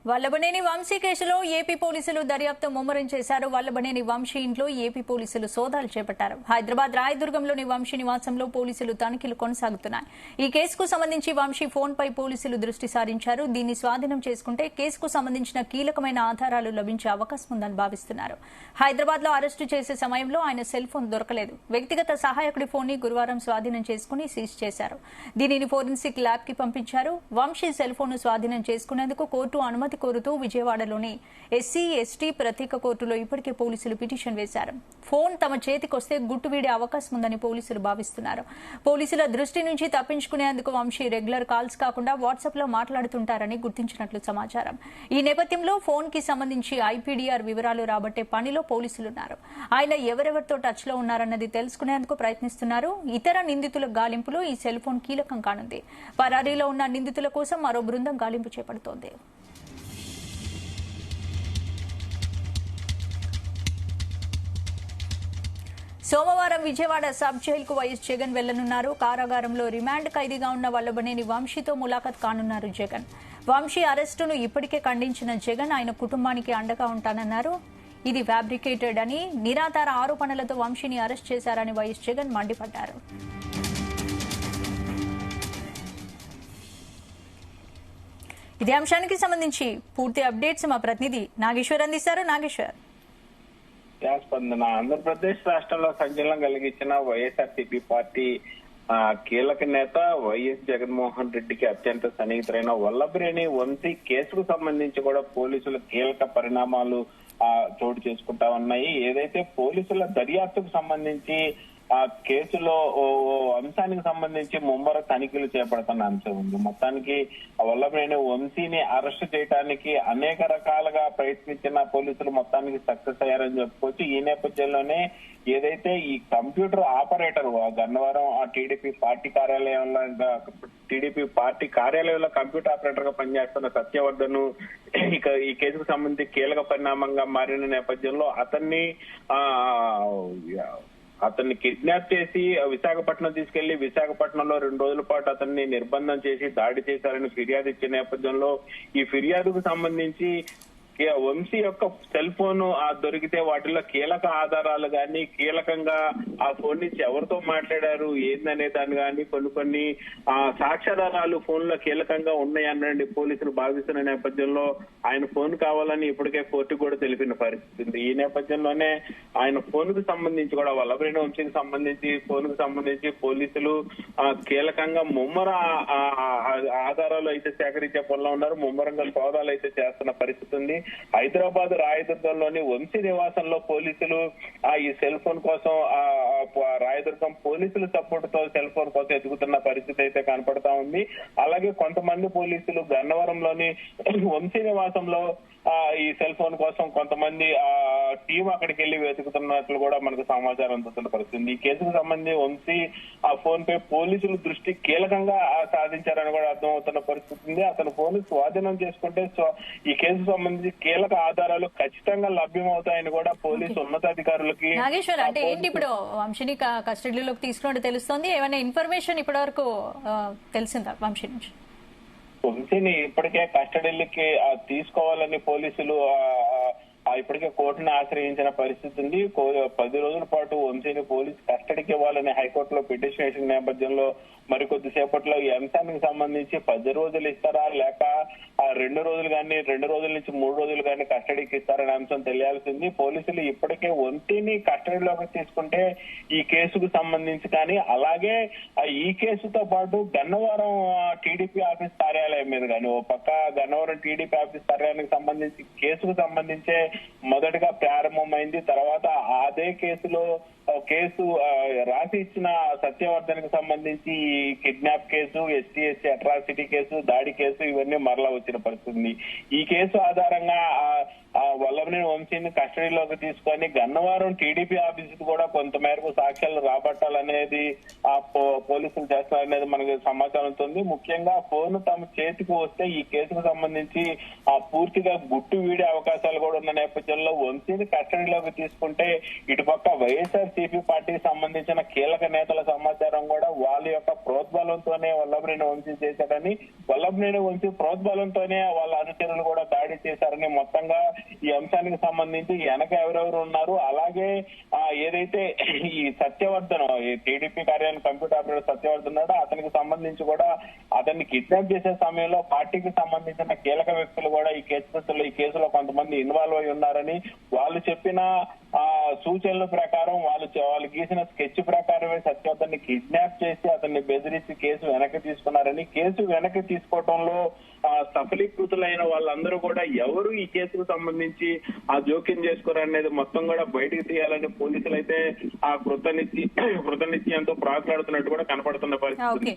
వల్లభనేని వంశీ కేసులో ఏపీ పోలీసులు దర్యాప్తు ముమ్మరం చేశారు. వల్లభనేని వంశీ ఇంట్లో ఏపీ పోలీసులు సోదాలు చేపట్టారు. హైదరాబాద్ రాయదుర్గంలోని వంశీ నివాసంలో పోలీసులు తనిఖీలు కొనసాగుతున్నాయి. ఈ కేసుకు సంబంధించి వంశీ ఫోన్పై పోలీసులు దృష్టి సారించారు. దీన్ని స్వాధీనం చేసుకుంటే కేసుకు సంబంధించిన కీలకమైన ఆధారాలు లభించే అవకాశం ఉందని భావిస్తున్నారు. హైదరాబాద్ లో అరెస్టు చేసే సమయంలో ఆయన సెల్ ఫోన్ దొరకలేదు. వ్యక్తిగత సహాయకుడి ఫోన్ ని గురువారం స్వాధీనం చేసుకుని సీజ్ చేశారు. దీనిని ఫోరెన్సిక్ ల్యాబ్ కి పంపించారు. వంశీ సెల్ ఫోన్ ను స్వాధీనం చేసుకునేందుకు కోర్టు అనుమతి కోరుతూ విజయవాడలోని ఎస్సీ ఎస్టీ ప్రత్యేక కోర్టులో ఇప్పటికే పోలీసులు పిటిషన్ వేశారు. ఫోన్ తమ చేతికొస్తే గుట్టు వీడే అవకాశం ఉందని పోలీసులు భావిస్తున్నారు. పోలీసుల దృష్టి నుంచి తప్పించుకునేందుకు వంశీ రెగ్యులర్ కాల్స్ కాకుండా వాట్సాప్ లో మాట్లాడుతుంటారని గుర్తించినట్లు సమాచారం. ఈ నేపథ్యంలో ఫోన్ కి సంబంధించి ఐపీడీఆర్ వివరాలు రాబట్టే పనిలో పోలీసులున్నారు. ఆయన ఎవరెవరితో టచ్ లో ఉన్నారన్నది తెలుసుకునేందుకు ప్రయత్నిస్తున్నారు. ఇతర నిందితుల గాలింపులో ఈ సెల్ ఫోన్ కీలకం కానుంది. పరారీలో ఉన్న నిందితుల కోసం మరో బృందం గాలింపు చేపడుతోంది. సోమవారం విజయవాడ సబ్ జైలుకు వైఎస్ జగన్ వెళ్లనున్నారు. కారాగారంలో రిమాండ్ ఖైదీగా ఉన్న వల్లభనేని వంశీతో ములాఖత్ కానున్నారు జగన్. వంశీ అరెస్టును ఇప్పటికే ఖండించిన జగన్ ఆయన కుటుంబానికి అండగా ఉంటానన్నారు. ఇది ఫ్యాబ్రికేటెడ్ అని, నిరాధార ఆరోపణలతో వంశీని అరెస్ట్ చేశారని వైఎస్ జగన్ మండిపడ్డారు. ఇదే అంశానికి సంబంధించి పూర్తి అప్డేట్స్ మా ప్రతినిధి నాగేశ్వర్ అందిస్తారు. నాగేశ్వర్. స్పందన. ఆంధ్రప్రదేశ్ రాష్ట్రంలో సంచలనం కలిగించిన వైఎస్ఆర్సీపీ పార్టీ కీలక నేత వైఎస్ జగన్మోహన్ రెడ్డికి అత్యంత సన్నిహితులైన వల్లభనేని వంశీ కేసుకు సంబంధించి కూడా పోలీసులు కీలక పరిణామాలు చోటు చేసుకుంటా ఉన్నాయి. ఏదైతే పోలీసుల దర్యాప్తుకు సంబంధించి ఆ కేసులో అంశానికి సంబంధించి ముమ్మర తనిఖీలు చేపడుతున్న అంశం ఉంది. మొత్తానికి వల్లభనేని వంశీని అరెస్ట్ చేయడానికి అనేక రకాలుగా ప్రయత్నించిన పోలీసులు మొత్తానికి సక్సెస్ అయ్యారని చెప్పుకోవచ్చు. ఈ నేపథ్యంలోనే ఏదైతే ఈ computer operator Gannavaram TDP party కార్యాలయంలో కంప్యూటర్ ఆపరేటర్ గా పనిచేస్తున్న సత్యవర్ధన్ ఈ కేసుకు సంబంధించి కీలక పరిణామంగా మారిన నేపథ్యంలో అతన్ని కిడ్నాప్ చేసి విశాఖపట్నం తీసుకెళ్లి విశాఖపట్నంలో 2 రోజుల పాటు అతన్ని నిర్బంధం చేసి దాడి చేశారని ఫిర్యాదు ఇచ్చే నేపథ్యంలో ఈ ఫిర్యాదుకు సంబంధించి వంశీ యొక్క సెల్ ఫోన్ దొరికితే వాటిలో కీలక ఆధారాలు గాని, కీలకంగా ఆ ఫోన్ నుంచి ఎవరితో మాట్లాడారు ఏందనే దాన్ని గాని కొన్ని సాక్ష్యాధారాలు ఫోన్ లో కీలకంగా ఉన్నాయనండి పోలీసులు భావిస్తున్న నేపథ్యంలో ఆయన ఫోన్ కావాలని ఇప్పటికే కోర్టు కూడా తెలిపిన పరిస్థితి ఉంది. ఈ నేపథ్యంలోనే ఆయన ఫోన్ కు సంబంధించి కూడా వల్లభనేని వంశీకి సంబంధించి ఫోన్ కు సంబంధించి పోలీసులు కీలకంగా ముమ్మర ఆధారాలు అయితే సేకరించే పనిలో ఉన్నారు. ముమ్మరంగా సోదాలు అయితే చేస్తున్న పరిస్థితి ఉంది. హైదరాబాద్ రాయదుర్గంలోని వంశీ నివాసంలో పోలీసులు ఈ సెల్ ఫోన్ కోసం రాయదుర్గం పోలీసుల సపోర్ట్ తో సెల్ ఫోన్ కోసం ఎదుగుతున్న పరిస్థితి అయితే కనపడతా ఉంది. అలాగే కొంతమంది పోలీసులు గన్నవరంలోని వంశీ నివాసంలో ఈ సెల్ ఫోన్ కోసం కొంతమంది టీం అక్కడికి వెళ్లి వెతుకుతున్నట్లు కూడా మనకు సమాచారం అందుతున్న పరిస్థితి. ఈ కేసుకు సంబంధించి వంశీ ఆ ఫోన్ పై పోలీసులు దృష్టి కీలకంగా సాధించారని కూడా అర్థమవుతున్న పరిస్థితి ఉంది. అతను ఫోన్ స్వాధీనం చేసుకుంటే ఈ కేసుకు సంబంధించి కీలక ఆధారాలు ఖచ్చితంగా లభ్యమవుతాయని కూడా పోలీసు ఉన్నతాధికారులకి. నాగేశ్వర్, అంటే ఏంటి ఇప్పుడు వంశీని కస్టడీలోకి తీసుకున్నట్టు తెలుస్తోంది. ఏమైనా ఇన్ఫర్మేషన్ ఇప్పటి వరకు తెలిసిందా వంశీ నుంచి? వంశీని ఇప్పటికే కస్టడీలకి తీసుకోవాలని పోలీసులు ఇప్పటికే కోర్టును ఆశ్రయించిన పరిస్థితి ఉంది. 10 రోజుల పాటు వంశీని పోలీసు కస్టడీకి ఇవ్వాలని హైకోర్టులో పిటిషన్ వేసిన నేపథ్యంలో మరికొద్ది సేపట్లో ఈ అంశానికి సంబంధించి 10 రోజులు ఇస్తారా లేక 2 రోజులు కానీ 2 రోజుల నుంచి 3 రోజులు కానీ కస్టడీకి ఇస్తారనే అంశం తెలియాల్సింది. పోలీసులు ఇప్పటికే వంశీని కస్టడీలోకి తీసుకుంటే ఈ కేసుకు సంబంధించి కానీ, అలాగే ఈ కేసుతో పాటు గన్నవరం టీడీపీ ఆఫీస్ కార్యాలయం మీద కానీ, ఓ పక్క గన్నవరం టీడీపీ ఆఫీస్ కార్యాలయానికి సంబంధించి కేసుకు సంబంధించే మొదటగా ప్రారంభమైంది. తర్వాత అదే కేసు రాసి ఇచ్చిన సత్యవర్ధన్ కి సంబంధించి kidnap case, ST atrocity case, దాడి కేసు ఇవన్నీ మరలా వచ్చిన పరిస్థితి. ఈ కేసు ఆధారంగా వల్లభనేని వంశీని కస్టడీలోకి తీసుకొని గన్నవరం టీడీపీ ఆఫీసు కూడా కొంత మేరకు సాక్ష్యాలు రాబట్టాలనేది పోలీసులు చేస్తారనేది మనకు సమాచారం ఉంది. ముఖ్యంగా ఫోన్ తమ చేతికి వస్తే ఈ కేసుకు సంబంధించి పూర్తిగా గుట్టు వీడే అవకాశాలు కూడా ఉన్న నేపథ్యంలో వంశీని కస్టడీలోకి తీసుకుంటే ఇటుపక్క వైఎస్ఆర్ వైసీపీ పార్టీకి సంబంధించిన కీలక నేతల సమాచారం కూడా వాళ్ళ యొక్క ప్రోద్బలంతోనే వల్లభనేని వంశీ చేశాడని, వల్లభనేని వంశీ ప్రోద్బలంతోనే వాళ్ళ అనుచరులు కూడా దాడి చేశారని, మొత్తంగా ఈ అంశానికి సంబంధించి వెనక ఎవరెవరు ఉన్నారు, అలాగే ఏదైతే ఈ సత్యవర్ధన్ ఈ టీడీపీ కార్యాలయం కంప్యూటర్ ఆపరేటర్ సత్యవర్ధన్ ఉన్నాడో అతనికి సంబంధించి కూడా అతన్ని కిడ్నాప్ చేసే సమయంలో పార్టీకి సంబంధించిన కీలక వ్యక్తులు కూడా ఈ కేసులో కొంతమంది ఇన్వాల్వ్ అయి ఉన్నారని, వాళ్ళు చెప్పిన సూచనల ప్రకారం వాళ్ళు గీసిన స్కెచ్ ప్రకారమే సత్యవర్ధన్ని కిడ్నాప్ చేసి అతన్ని బెదిరించి కేసు వెనక్కి తీసుకున్నారని, కేసు వెనక్కి తీసుకోవడంలో సఫలీకృతులైన వాళ్ళందరూ కూడా ఎవరు ఈ కేసుకు సంబంధించి జోక్యం చేసుకోరనేది మొత్తం కూడా బయటకు తీయాలని పోలీసులు అయితే ఆ కృతనిశ్చయంతో ప్రాకులాడుతున్నట్టు కూడా కనపడుతున్న పరిస్థితి.